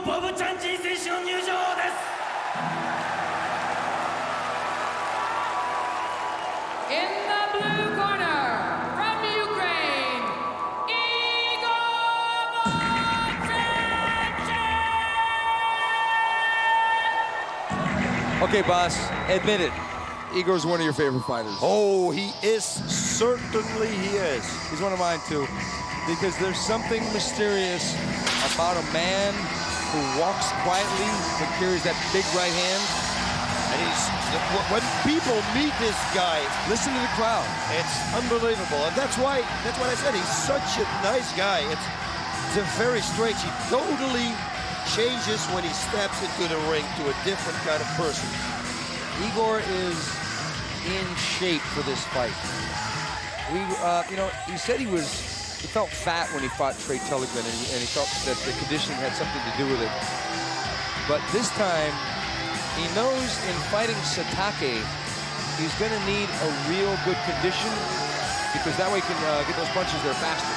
Vovchanchyn 選手の入場です。In the blue corner, from Ukraine, Igor Vovchanchyn! Okay, boss, admit it. Igor's one of your favorite fighters. Oh, he is. Certainly he is. He's one of mine, too. Because there's something mysterious about a man who walks quietly but carries that big right hand. And when people meet this guy, listen to the crowd. It's unbelievable. And that's what I said. He's such a nice guy. It's a very strange. He totally changes when he steps into the ring to a different kind of person. Igor is in shape for this fight. He said he felt fat when he fought Trey Tillington, and he felt that the conditioning had something to do with it. But this time, he knows in fighting Satake, he's going to need a real good condition because that way he can get those punches there faster.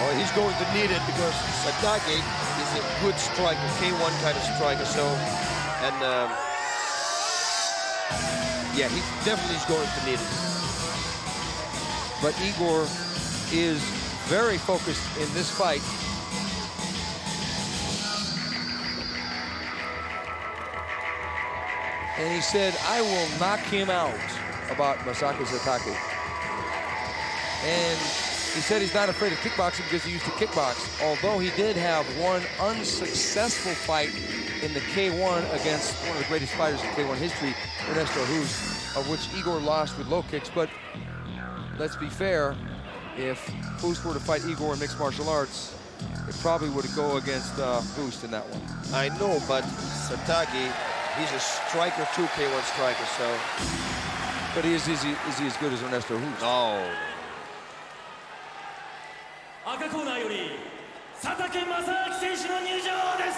Oh, he's going to need it because Satake is a good striker, K1 kind of striker. So, and yeah, he definitely is going to need it. But Igor is very focused in this fight. And he said, I will knock him out, about Masaaki Satake. And he said he's not afraid of kickboxing because he used to kickbox, although he did have one unsuccessful fight in the K1 against one of the greatest fighters in K1 history, Ernesto Hus, of which Igor lost with low kicks. But let's be fair, if Hus were to fight Igor in mixed martial arts, it probably would go against Hus in that one. I know, but Satake, he's a striker too, K1 striker, so. But is he as good as Ernesto Hus? No. 赤コーナーより佐竹正明選手の入場です。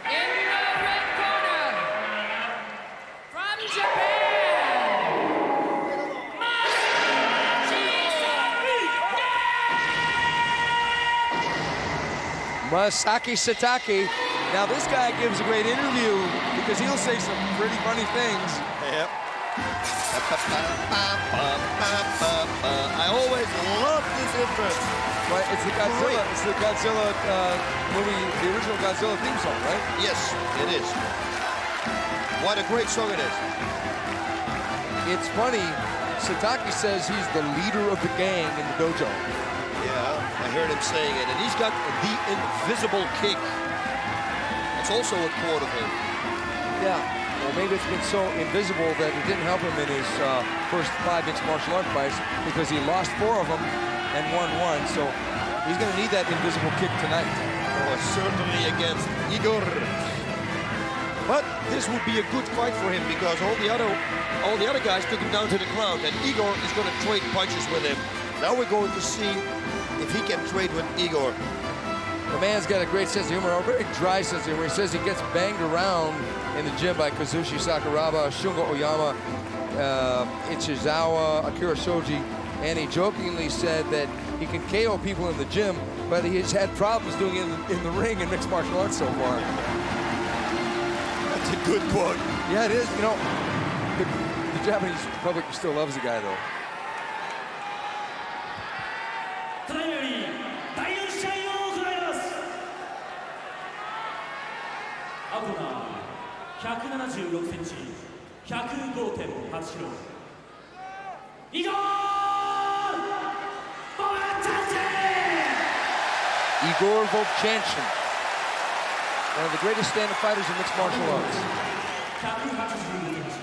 In the red corner, from Japan, Masaaki Satake. Now this guy gives a great interview because he'll say some pretty funny things. Yep. I always love this intro. But it's the Godzilla movie, the original Godzilla theme song, right? Yes, it is. What a great song it is. It's funny, Satake says he's the leader of the gang in the dojo. Yeah, I heard him saying it. And he's got the invisible kick. That's also a quote of him. Yeah, well maybe it's been so invisible that it didn't help him in his first 5 mixed martial art fights because he lost 4 of them and won 1. So he's going to need that invisible kick tonight. Oh, certainly against Igor. But this would be a good fight for him because all the other guys took him down to the ground, and Igor is going to trade punches with him. Now we're going to see if he can trade with Igor. The man's got a great sense of humor, a very dry sense of humor. He says he gets banged around in the gym by Kazushi Sakuraba, Shungo Oyama, Ichizawa, Akira Shoji, and he jokingly said that he can KO people in the gym, but he's had problems doing it in the ring in mixed martial arts so far. That's a good quote. Yeah, it is. You know, the Japanese public still loves the guy, though. ただいまより第4試合を行います。青コーナー176センチ、105.8キロ。イゴー・ボブチャンチェン Igor Vovchanchyn, one of the greatest stand-up fighters in mixed martial arts. 184センチ、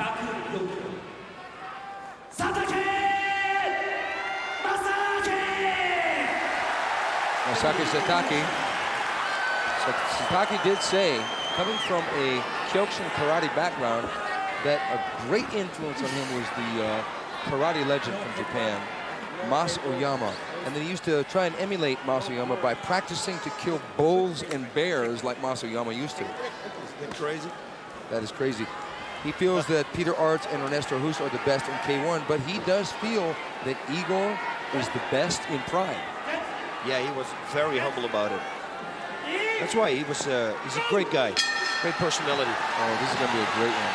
104キロ。佐竹 Masaaki Satake. Satake did say, coming from a Kyokushin karate background, that a great influence on him was the karate legend from Japan, Mas Oyama. And then he used to try and emulate Mas Oyama by practicing to kill bulls and bears like Mas Oyama used to. Isn't that crazy? That is crazy. He feels that Peter Aerts and Ernesto Hus are the best in K1, but he does feel that Igor is the best in pride. Yeah, he was very humble about it. That's why he's a great guy, great personality. Oh, this is going to be a great one.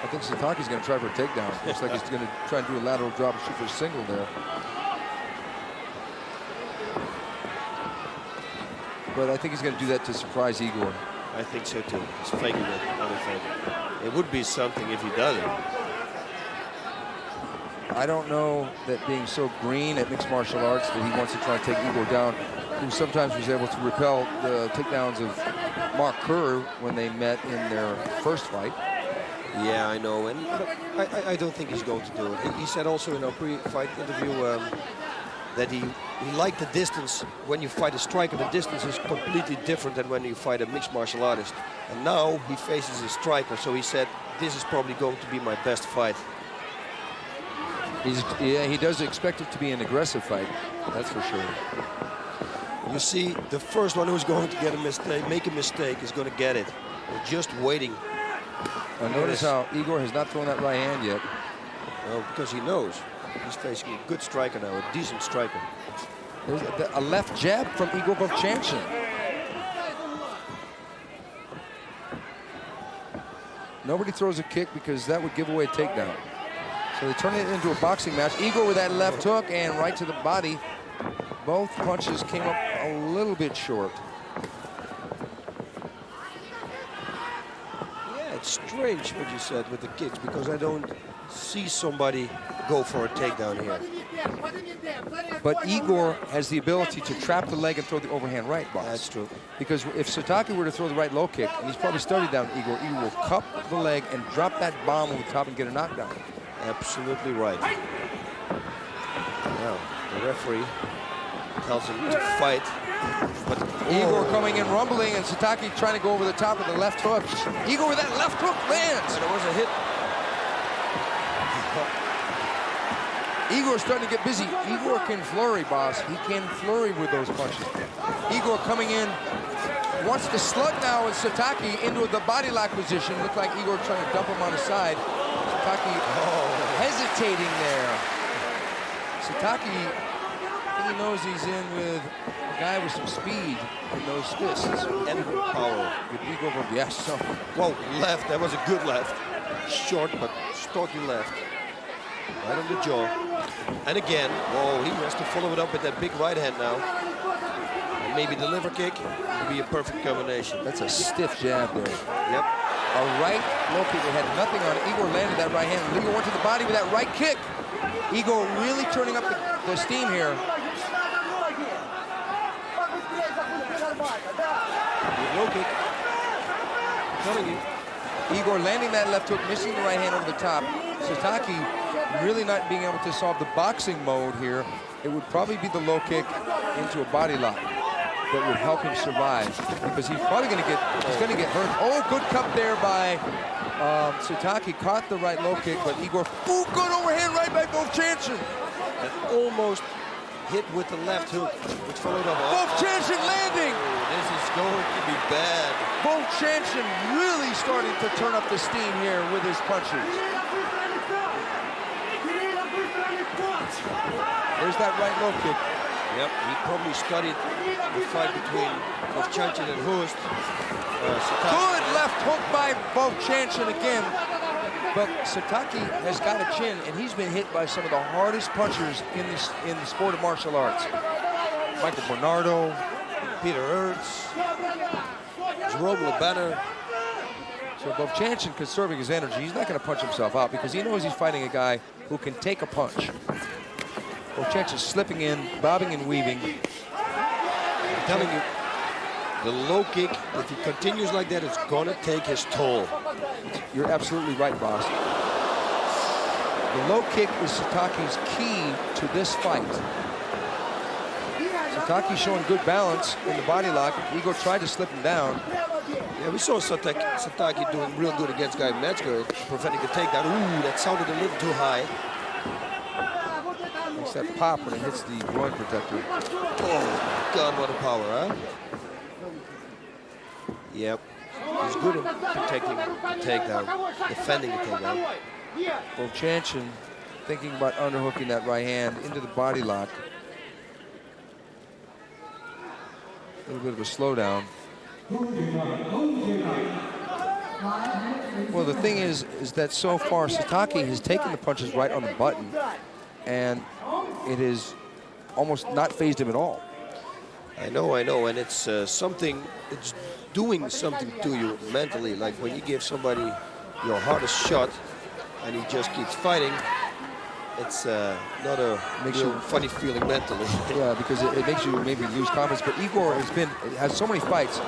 I think Satake's going to try for a takedown. Looks like he's going to try and do a lateral drop and shoot for a single there. But I think he's going to do that to surprise Igor. I think so too. He's faking it. Only faking. It would be something if he does it. I don't know that being so green at mixed martial arts that he wants to try and take Igor down, who sometimes was able to repel the takedowns of Mark Kerr when they met in their first fight. Yeah, I know, and I don't think he's going to do it. He said also in our pre-fight interview that he liked the distance. When you fight a striker, the distance is completely different than when you fight a mixed martial artist. And now he faces a striker, so he said, this is probably going to be my best fight. Yeah, he does expect it to be an aggressive fight, that's for sure. You see, the first one who's going to get a mistake, make a mistake, is going to get it. We're just waiting. Now notice how Igor has not thrown that right hand yet. Well, because he knows he's facing a good striker now, a decent striker. There's a left jab from Igor Vovchanchyn. Nobody throws a kick because that would give away a takedown. So they turn it into a boxing match. Igor with that left hook and right to the body. Both punches came up a little bit short. Yeah, it's strange what you said with the kicks, because I don't see somebody go for a takedown here. But Igor has the ability to trap the leg and throw the overhand right, boss. That's true. Because if Satake were to throw the right low kick, and he's probably studied down Igor, Igor will cup the leg and drop that bomb over the top and get a knockdown. Absolutely right. Now, the referee tells him to fight, but Igor coming in rumbling, and Satake trying to go over the top with the left hook. Igor with that left hook lands. And it was a hit. Igor's starting to get busy. Igor can flurry, boss. He can flurry with those punches. Igor coming in, wants to slug now with Satake into the body lock position. Looked like Igor trying to dump him on the side. Satake hesitating there. Satake, he knows he's in with a guy with some speed in those fists. And power. With Igor, yes. So. Whoa, left. That was a good left. Short but stocky left. Right on the jaw. And again, whoa, he has to follow it up with that big right hand now. And maybe the liver kick would be a perfect combination. That's a stiff jab there. Yep. A right low kick that had nothing on it. Igor landed that right hand. Igor went to the body with that right kick. Igor really turning up the steam here. Good low kick. Telling you. Igor landing that left hook, missing the right hand over the top. Satake really not being able to solve the boxing mode here. It would probably be the low kick into a body lock that would help him survive, because he's probably going to get hurt. Oh, good cup there by Satake. Caught the right low kick, but Igor, ooh, good overhand right by Vovchanchyn. And almost hit with the left hook, which followed up. Vovchanchyn landing. Oh, this is going to be bad. Vovchanchyn really starting to turn up the steam here with his punches. There's that right low kick. Yep, he probably studied the fight between Vovchanchyn and Hoost. Good left hook by Vovchanchyn again. But Satake has got a chin, and he's been hit by some of the hardest punchers in the sport of martial arts. Michael Bernardo, Peter Ertz, Jerome LeBanner. So Vovchanchyn conserving his energy. He's not going to punch himself out because he knows he's fighting a guy who can take a punch. Vovchanchyn slipping in, bobbing and weaving. I'm telling you, the low kick, if he continues like that, it's gonna take his toll. You're absolutely right, boss. The low kick is Satake's key to this fight. Satake showing good balance in the body lock. Igor tried to slip him down. Yeah, we saw Satake doing real good against Guy Metzger, preventing the takedown. Ooh, that sounded a little too high. It's that pop when it hits the groin protector. Oh, God, what a power, huh? Yep. He's good at protecting the takedown, defending the takedown. Vovchanchyn thinking about underhooking that right hand into the body lock. A little bit of a slowdown. Well, the thing is that so far Satake has taken the punches right on the button, and it is almost not phased him at all. I know, and it's something, it's doing something to you mentally. Like when you give somebody your hardest shot and he just keeps fighting, it's not a real funny feeling mentally. Yeah, because it makes you maybe lose confidence. But Igor has so many fights.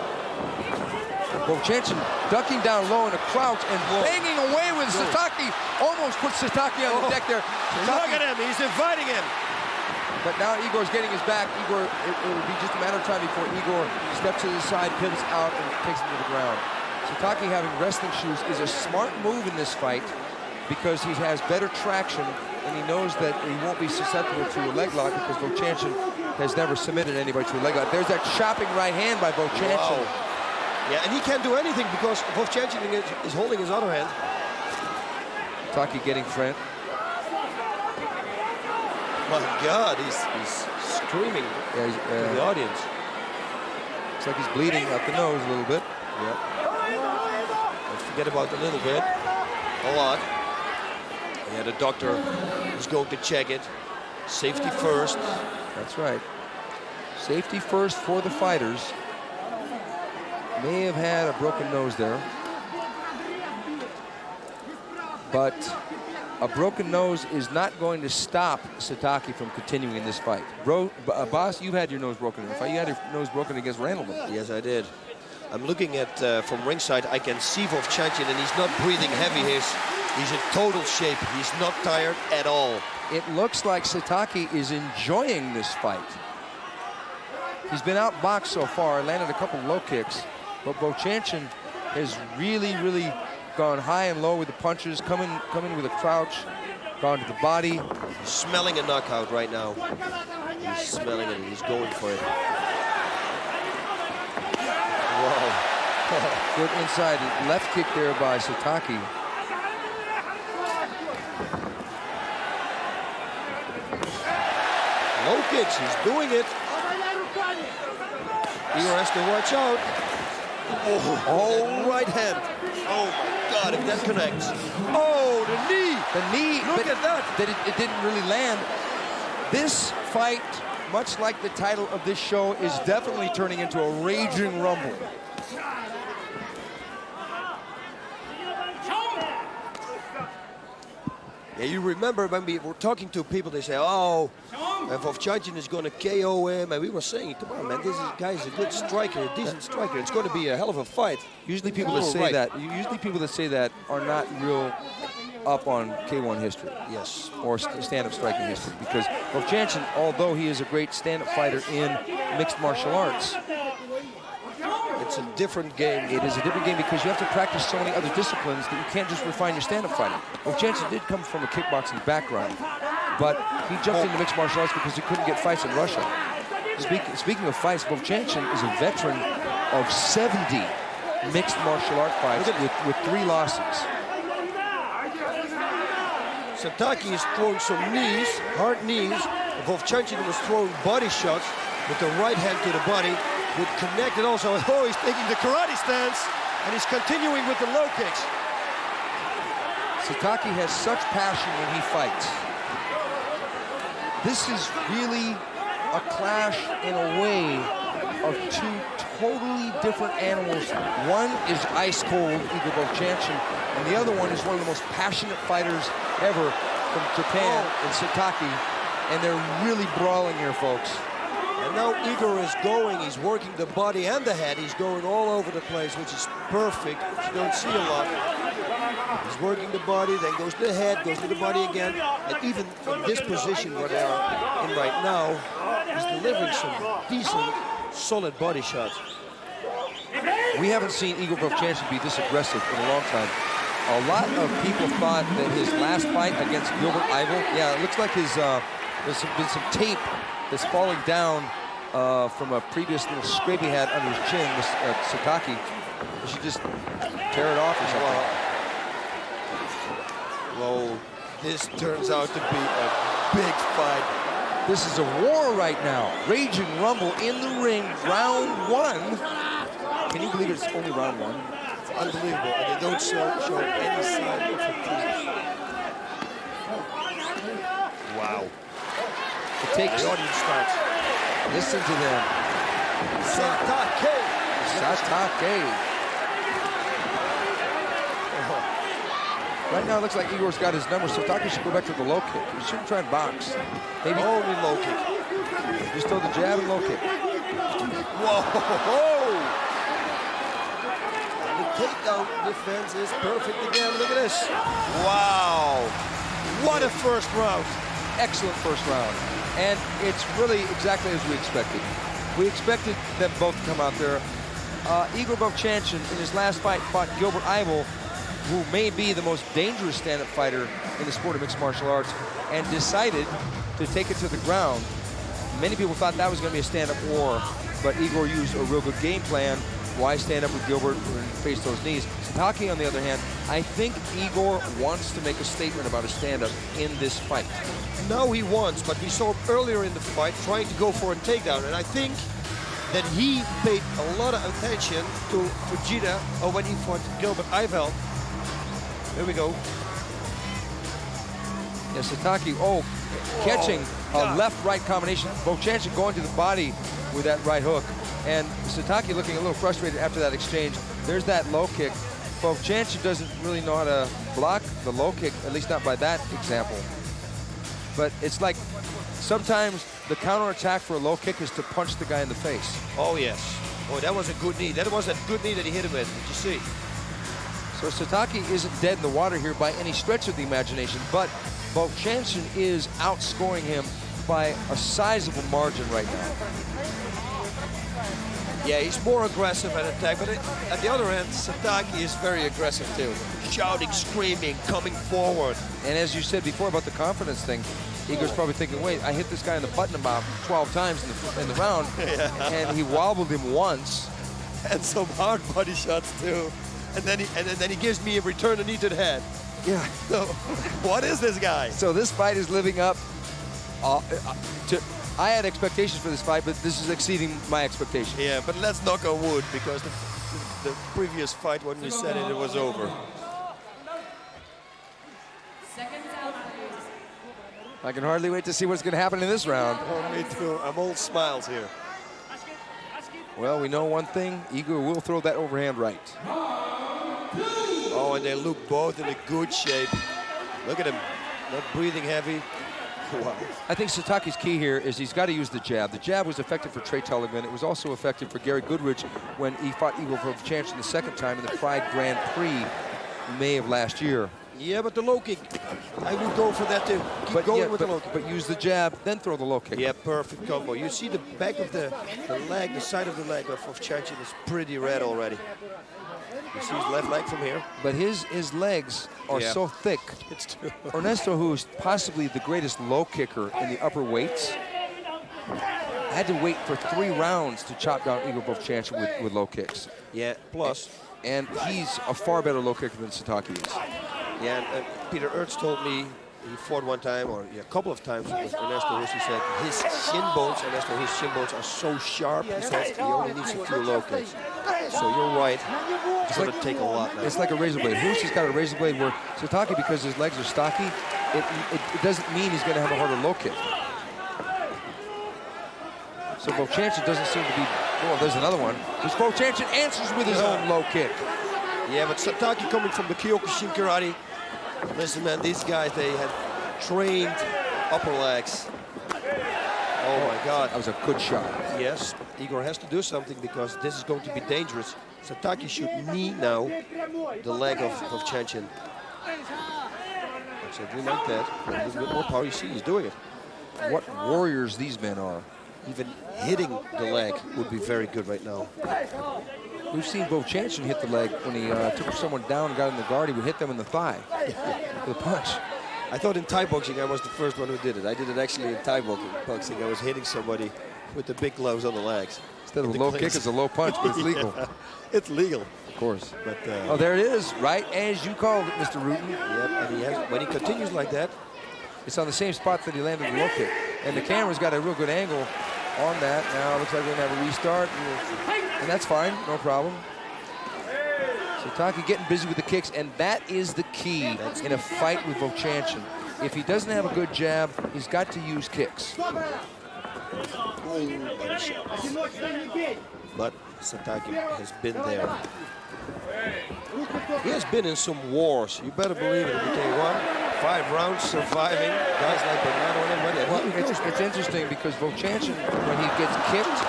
Vovchanchyn ducking down low in a crouch and banging away with Satake. Almost puts Satake on the deck there. Look at him, he's inviting him. But now Igor's getting his back. Igor, it will be just a matter of time before Igor steps to the side, pivots out, and takes him to the ground. Satake having wrestling shoes is a smart move in this fight because he has better traction and he knows that he won't be susceptible to a leg lock because Vovchanchyn has never submitted anybody to a leg lock. There's that chopping right hand by Vovchanchyn. Wow. Yeah, and he can't do anything because Vovchanchyn is holding his other hand. Satake getting front. My God, he's screaming to the audience. Looks like he's bleeding out the nose a little bit. Yeah. Don't forget about a little bit. A lot. Yeah, the doctor is going to check it. Safety first. That's right. Safety first for the fighters. May have had a broken nose there. But a broken nose is not going to stop Satake from continuing in this fight. Boss, you've had your nose broken in a fight. You had your nose broken against Randleman. Yes, I did. I'm looking at from ringside. I can see Vovchanchyn, and he's not breathing heavy. He's in total shape. He's not tired at all. It looks like Satake is enjoying this fight. He's been outboxed so far, landed a couple low kicks, but Vovchanchyn has really gone high and low with the punches, come in with a crouch, gone to the body. He's smelling a knockout right now. He's smelling it, and he's going for it. Wow. Good inside left kick there by Satake. Low kicks, he's doing it. Igor has to watch out. Oh, right hand. Oh my God, if that connects. Oh, the knee. The knee. Look at that. It didn't really land. This fight, much like the title of this show, is definitely turning into a raging rumble. Yeah, you remember when we were talking to people, they say, oh, Vovchanchyn is going to KO him. And we were saying, come on, man, this guy is a good striker, a decent striker. It's going to be a hell of a fight. Usually people that say that are not real up on K1 history. Yes. Or stand-up striking history. Because Vovchanchyn, although he is a great stand-up fighter in mixed martial arts, it's a different game. It is a different game because you have to practice so many other disciplines that you can't just refine your stand-up fighting. Vovchanchyn did come from a kickboxing background, but he jumped into mixed martial arts because he couldn't get fights in Russia. Speaking of fights, Vovchanchyn is a veteran of 70 mixed martial art fights with 3 losses. Satake is throwing some knees, hard knees. Vovchanchyn was throwing body shots with the right hand to the body. Good connected also. Oh, he's taking the karate stance, and he's continuing with the low kicks. Satake has such passion when he fights. This is really a clash in a way of 2 totally different animals. One is ice cold, Igor Vovchanchyn, and the other one is one of the most passionate fighters ever from Japan in Satake, and they're really brawling here, folks. And now Igor is going, he's working the body and the head. He's going all over the place, which is perfect, which you don't see a lot. He's working the body, then goes to the head, goes to the body again. And even in this position where they are in right now, he's delivering some decent, solid body shots. We haven't seen Igor Vovchanchyn be this aggressive in a long time. A lot of people thought that his last fight against Gilbert Ivel, yeah, it looks like there's been some tape that's falling down from a previous little scrape he had under his chin with Satake. He should just tear it off or something. Well, This turns out to be a big fight. This is a war right now. Raging rumble in the ring, round one. Can you believe it's only round one? It's unbelievable, and they don't show any sign of fatigue. Wow. It takes. The audience starts. Listen to them. Satake. Satake. Right now, it looks like Igor's got his number. Satake should go back to the low kick. He shouldn't try and box. Maybe only low kick. Just throw the jab and low kick. Whoa! And the takedown defense is perfect again. Look at this. Wow! What a first round. Excellent first round. And it's really exactly as we expected. We expected them both to come out there. Igor Vovchanchyn, in his last fight, fought Gilbert Eibel, who may be the most dangerous stand-up fighter in the sport of mixed martial arts, and decided to take it to the ground. Many people thought that was going to be a stand-up war, but Igor used a real good game plan. Why stand up with Gilbert and face those knees? Satake, on the other hand, I think Igor wants to make a statement about a stand-up in this fight. No, he wants, but we saw him earlier in the fight trying to go for a takedown, and I think that he paid a lot of attention to Fujita when he fought Gilbert Eibel. Here we go. Yeah, Satake, catching a left-right combination. Vovchanchyn going to the body with that right hook. And Satake looking a little frustrated after that exchange. There's that low kick. Vovchanchyn doesn't really know how to block the low kick, at least not by that example. But it's like sometimes the counterattack for a low kick is to punch the guy in the face. Oh, yes. Oh, that was a good knee. That was a good knee that he hit him with. Did you see? So Satake isn't dead in the water here by any stretch of the imagination, but Vovchanchyn is outscoring him by a sizable margin right now. Yeah, he's more aggressive at attack, but at the other end, Satake is very aggressive too. Shouting, screaming, coming forward. And as you said before about the confidence thing, Igor's probably thinking, wait, I hit this guy in the button about 12 times in the round, and he wobbled him once. And some hard body shots too. And then he gives me a return a knee to the head. Yeah. So, what is this guy? So this fight is living up to... I had expectations for this fight, but this is exceeding my expectations. Yeah, but let's knock on wood, because the previous fight, when we said it was over. I can hardly wait to see what's going to happen in this round. Oh, me too. I'm all smiles here. Well, we know one thing. Igor will throw that overhand right. Oh, and they look both in a good shape. Look at him, not breathing heavy. Wow. I think Satake's key here is he's got to use the jab. The jab was effective for Trey Tulligman. It was also effective for Gary Goodrich when he fought Igor Vovchanchyn the second time in the Pride Grand Prix May of last year. Yeah, but the low kick, I would go for that too. Keep going with the low kick. But use the jab, then throw the low kick. Yeah, perfect combo. You see the back of the leg, the side of the leg of Vovchanchyn is pretty red already. You see his left leg from here? But his legs are so thick. It's true. Ernesto, who's possibly the greatest low kicker in the upper weights, had to wait for 3 rounds to chop down Igor Vovchanchyn with low kicks. Yeah, plus. And he's a far better low kicker than Satake is. Yeah, and Peter Ertz told me he fought one time, or a couple of times with Ernesto. He said his shin bones, Ernesto, his shin bones are so sharp. He says he only needs a few low kicks. So you're right. It's going to take a lot now. It's like a razor blade. Roos has got a razor blade where Satake, because his legs are stocky, it doesn't mean he's going to have a harder low kick. So Vovchanchyn doesn't seem to be. Oh, there's another one. Because Vovchanchyn answers with his own low kick. Yeah, but Satake coming from the Kyokushin karate. Listen, man, these guys, they had trained upper legs. Oh my God. That was a good shot. Yes, Igor has to do something because this is going to be dangerous. Satake should knee now the leg of Vovchanchyn. Exactly like that. A little bit more power. You see, he's doing it. What warriors these men are. Even hitting the leg would be very good right now. We've seen Vovchanchyn hit the leg when he took someone down and got in the guard. He would hit them in the thigh with a punch. I thought in Thai boxing I was the first one who did it. I did it actually in Thai boxing. I was hitting somebody with the big gloves on the legs. Instead of a low kick, it's a low punch, but it's legal. Yeah, it's legal. Of course. But oh, there it is, right as you called it, Mr. Rutan. Yep, and he has, when he continues like that, it's on the same spot that he landed the low kick. And the camera's got a real good angle on that. Now it looks like we're gonna have a restart. And that's fine, no problem. Satake getting busy with the kicks, and that is the key in a fight with Vovchanchyn. If he doesn't have a good jab, he's got to use kicks. But Satake has been there. He has been in some wars. You better believe it. Okay, 5 rounds surviving. Guys like Bernardo and everybody. Well, it's interesting because Vovchanchyn, when he gets kicked,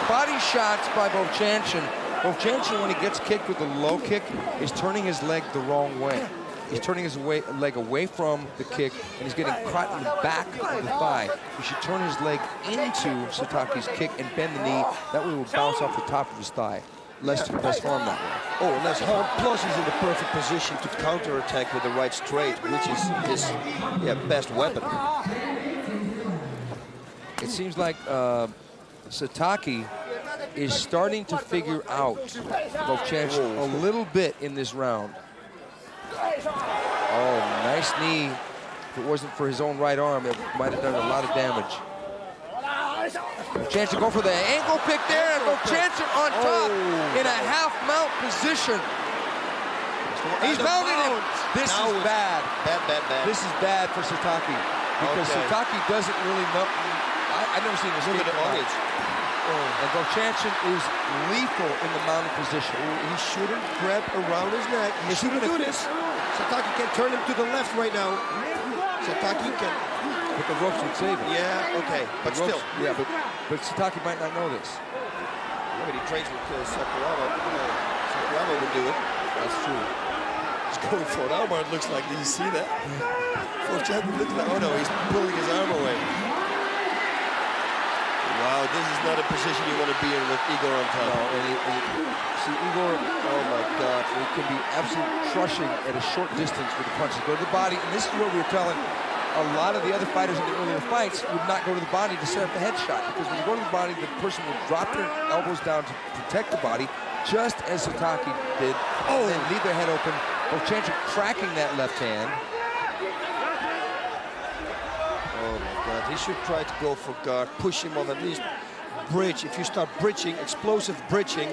body shots by Vovchanchyn. Vovchanchyn, when he gets kicked with a low kick, is turning his leg the wrong way. He's turning his leg away from the kick, and he's getting caught in the back of the thigh. He should turn his leg into Satake's kick and bend the knee. That way it will bounce off the top of his thigh. Less harm that way. Oh, less harm. Plus he's in the perfect position to counterattack with the right straight, which is his best weapon. It seems like Satake is starting to figure out Vovchanchyn a little bit in this round. Oh, nice knee. If it wasn't for his own right arm, it might have done a lot of damage. Vovchanchyn go for the ankle pick there, and Vovchanchyn on top in a half mount position. He's mounting him. This is bad. Bad. This is bad for Satake because Satake doesn't really know. I've never seen this. Look at the audience. And Vovchanchyn is lethal in the mounted position. He shouldn't grab around his neck. He shouldn't do this. Satake can turn him to the left right now. Satake can. But the ropes would save it. Yeah, okay. But still. Yeah, but Satake might not know this. Yeah, but he trains with Sakuraba. Sakuraba would do it. That's true. He's going for an armbar, it looks like. Did you see that? Vovchanchyn looks like, oh no, he's pulling his arm away. Wow, this is not a position you want to be in with Igor on top. No, see, Igor, oh my God, he can be absolutely crushing at a short distance with the punches. Go to the body, and this is what we were telling a lot of the other fighters in the earlier fights would not go to the body to set up the headshot, because when you go to the body, the person will drop their elbows down to protect the body, just as Satake did, and then leave their head open. Vovchanchyn cracking that left hand. Oh my God, he should try to go for guard, push him on, at least bridge. If you start bridging, explosive bridging.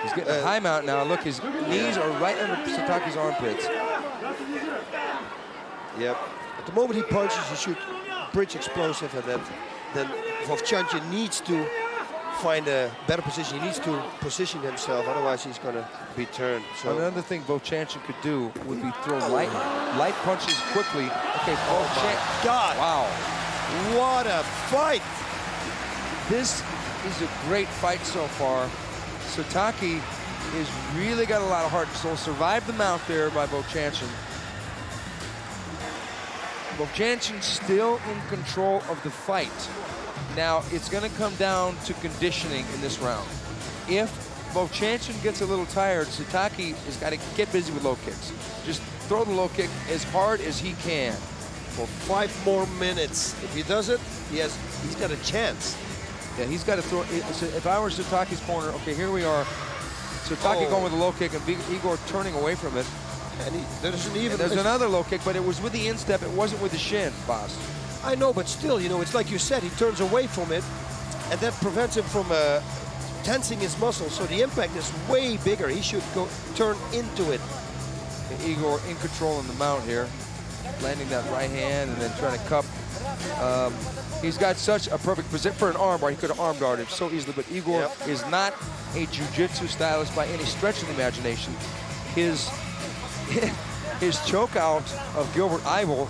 He's getting a high mount now. Look, his knees are right under Satake's armpits. Yep. At the moment he punches, he should bridge explosive, and then Vovchanchyn needs to find a better position. He needs to position himself, otherwise he's going to be turned. So another thing Vovchanchyn could do would be throw light punches quickly. Okay, Vovchanchyn. God! Wow! What a fight! This is a great fight so far. Satake has really got a lot of heart, so survived the mount there by Vovchanchyn. Vovchanchyn still in control of the fight. Now, it's going to come down to conditioning in this round. If Vovchanchyn gets a little tired, Satake has got to get busy with low kicks. Just throw the low kick as hard as he can. For 5 more minutes. If he does it, he's got a chance. Yeah, he's got to throw. If I were Satake's corner, okay, here we are. Satake going with a low kick and Igor turning away from it. And there's another low kick, but it was with the instep. It wasn't with the shin, boss. I know, but still, it's like you said, he turns away from it, and that prevents him from tensing his muscles. So the impact is way bigger. He should turn into it. And Igor in control in the mount here, landing that right hand and then trying to cup. He's got such a perfect position for an armbar. He could have arm guarded so easily, but Igor is not a jiu-jitsu stylist by any stretch of the imagination. His choke out of Gilbert Eivel,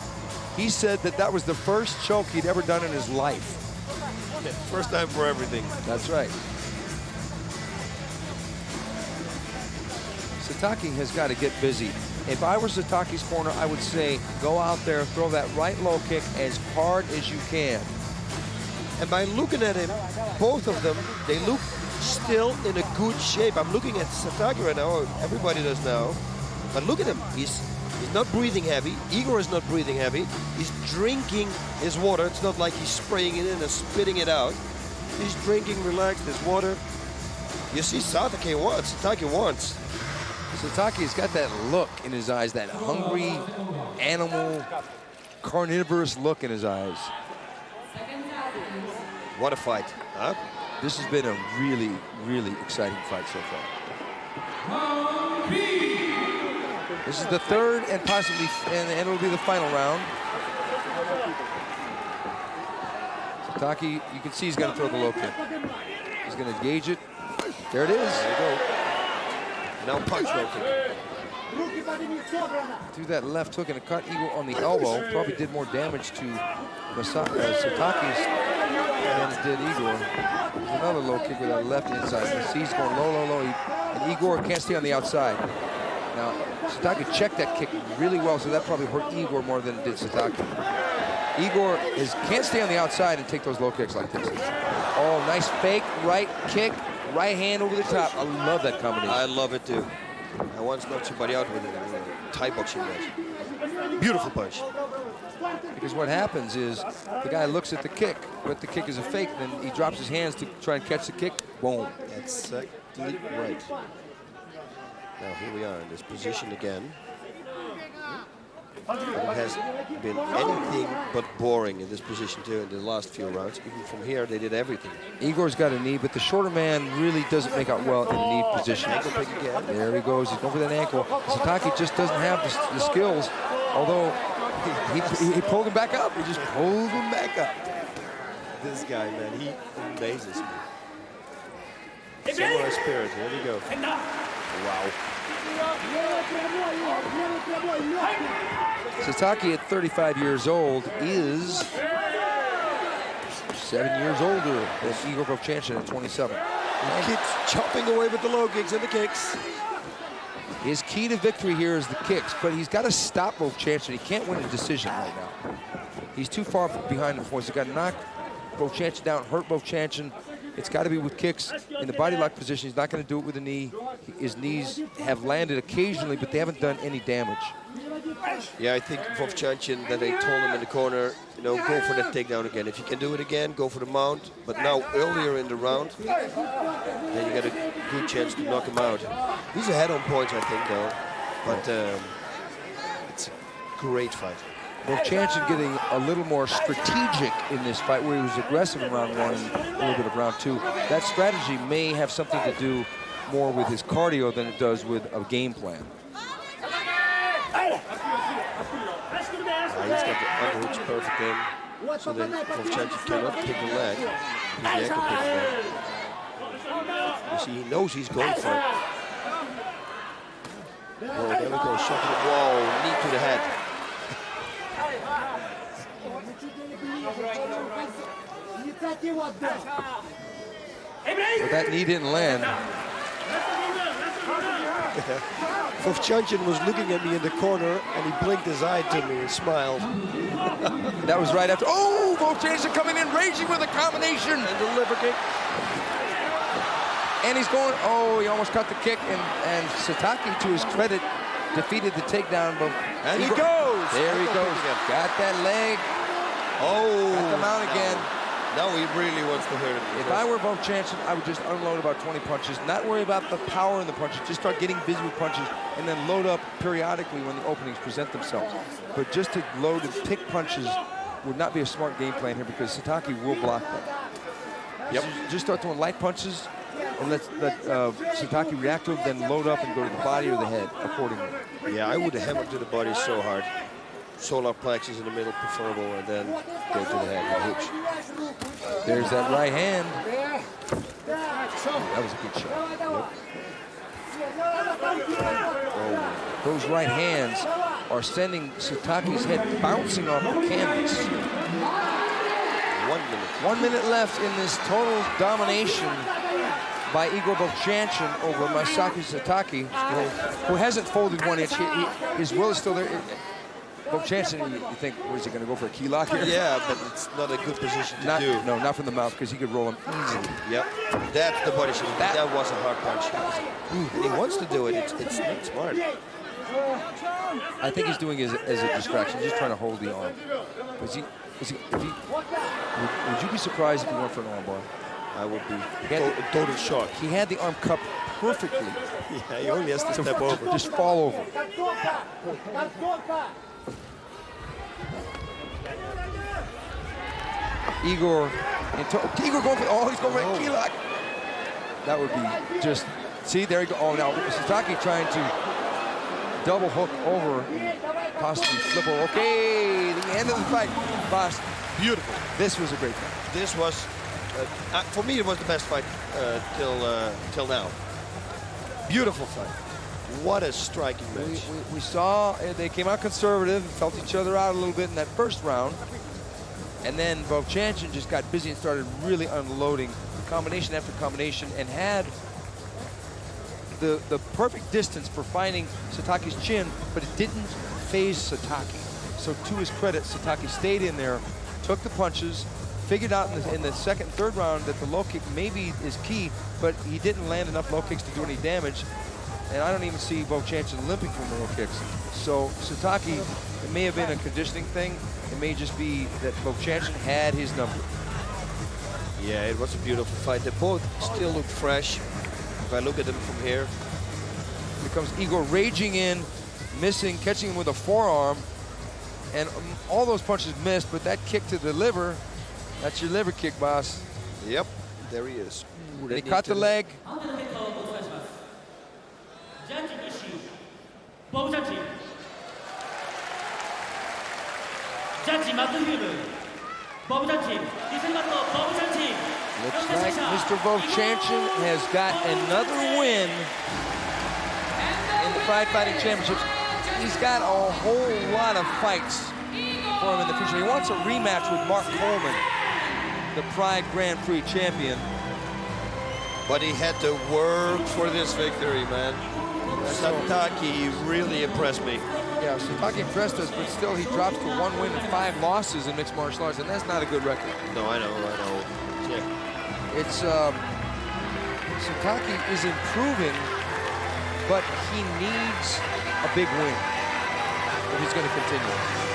he said that was the first choke he'd ever done in his life. First time for everything. That's right. Satake has got to get busy. If I were Satake's corner, I would say, go out there, throw that right low kick as hard as you can. And by looking at him, both of them, they look still in a good shape. I'm looking at Satake right now, everybody does now. But look at him, he's not breathing heavy. Igor is not breathing heavy. He's drinking his water. It's not like he's spraying it in and spitting it out. He's drinking, relaxed, his water. You see, Satake wants. Satake's got that look in his eyes, that hungry, animal, carnivorous look in his eyes. What a fight, huh? This has been a really, really exciting fight so far. This is the third and possibly, and it'll be the final round. Satake, you can see he's going to throw the low kick. He's going to engage it. There it is. There you go. Now punch low kick. Threw that left hook and it caught Igor on the elbow. Probably did more damage to Satake's than it did Igor. Another low kick with that left inside. You see he's going low, low, low. And Igor can't stay on the outside. Now, Satake checked that kick really well, so that probably hurt Igor more than it did Satake. Igor can't stay on the outside and take those low kicks like this. Oh, nice fake right kick, right hand over the top. I love that combination. I love it too. I once knocked somebody out with a Thai boxing match. Beautiful punch. Because what happens is the guy looks at the kick, but the kick is a fake, then he drops his hands to try and catch the kick. Boom. That's exactly right. Now here we are in this position again. And it has been anything but boring in this position too in the last few rounds. Even from here, they did everything. Igor's got a knee, but the shorter man really doesn't make out well in the knee position. Ankle pick again. There he goes. He's going for that ankle. Satake just doesn't have the skills, although he pulled him back up. He just pulled him back up. This guy, man, he amazes me. Samurai spirit. Here we go. Wow. Satake at 35 years old is 7 years older than Igor Vovchanchyn at 27. He keeps chopping away with the low kicks and the kicks. His key to victory here is the kicks, but he's got to stop Vovchanchyn. He can't win a decision right now. He's too far behind the points. He's got to knock Vovchanchyn down, hurt Vovchanchyn. It's got to be with kicks in the body lock position. He's not going to do it with a knee. His knees have landed occasionally, but they haven't done any damage. Yeah, I think Vovchanchyn, that they told him in the corner, you know, go for that takedown again. If you can do it again, go for the mount. But now, earlier in the round, then you got a good chance to knock him out. He's ahead on points, I think, though. But it's a great fight. Vovchanchyn getting a little more strategic in this fight, where he was aggressive in round one and a little bit of round two. That strategy may have something to do more with his cardio than it does with a game plan. He's got the underhooks perfect in, so then Vovchanchyn cannot pick the leg. He's the ankle pick again. You see, he knows he's going for it. Oh, there we go, shot to the wall, knee to the head. But that knee didn't land. Vovchanchyn was looking at me in the corner and he blinked his eye to me and smiled. That was right after. Oh, Vovchanchyn coming in, raging with a combination. And the liver kick. And he's going, oh, he almost cut the kick. And Satake, to his credit, defeated the takedown. But and he goes. There he goes. Got that leg. Oh. Got the mount again. Now he really wants to hurt him. If I were Vovchanchyn, I would just unload about 20 punches, not worry about the power in the punches, just start getting busy with punches, and then load up periodically when the openings present themselves. But just to load and pick punches would not be a smart game plan here, because Satake will block them. Yep. Just start throwing light punches and let Satake react to them, then load up and go to the body or the head accordingly. Yeah, I would hammer to the body so hard. Solar plexus in the middle, preferable, and then go to the head with hooks. There's that right hand. That was a good shot. Yep. Oh, those right hands are sending Satake's head bouncing off the canvas. 1 minute. 1 minute left in this total domination by Igor Vovchanchyn over Masaaki Satake, who hasn't folded 1 inch. His will is still there. Vovchanchyn, you think, was he going to go for a key lock here? Yeah, but it's not a good position to do. No, not from the mouth, because he could roll him easily. Yep, that's the body shot. That was a hard punch. And he wants to do it. It's not smart. I think he's doing it as a distraction, just trying to hold the arm. Would you be surprised if he went for an armbar? I would be in total shock. He had the arm cupped perfectly. Yeah, he only has to step over. Just fall over. Igor going for, oh, he's going for a key lock. That would be just, see, there you go. Oh, now Satake trying to double hook over, possibly flip over. Okay, the end of the fight. Boss, Beautiful. this was a great fight. This was, for me, it was the best fight till now. Beautiful fight. What a striking match. We saw they came out conservative, felt each other out a little bit in that first round. And then Vovchanchyn just got busy and started really unloading combination after combination and had the perfect distance for finding Satake's chin, but it didn't phase Satake. So to his credit, Satake stayed in there, took the punches, figured out in the second and third round that the low kick maybe is key, but he didn't land enough low kicks to do any damage. And I don't even see Vovchanchyn limping from the low kicks. So Satake, it may have been a conditioning thing. It may just be that Vovchanchyn had his number. Yeah, it was a beautiful fight. They both still look fresh. If I look at them from here. Here comes Igor raging in, missing, catching him with a forearm. And all those punches missed, but that kick to the liver, that's your liver kick, boss. Yep, there he is. And he caught the leg. Looks like Mr. Vovchanchyn has got another win in the Fighting Championships. He's got a whole lot of fights for him in the future. He wants a rematch with Mark Coleman, the Pride Grand Prix champion. But he had to work for this victory, man. Satake really impressed me. Yeah, Satake impressed us, but still he drops to 1 win and 5 losses in mixed martial arts, and that's not a good record. No, I know. Yeah. It's, Satake is improving, but he needs a big win if he's going to continue.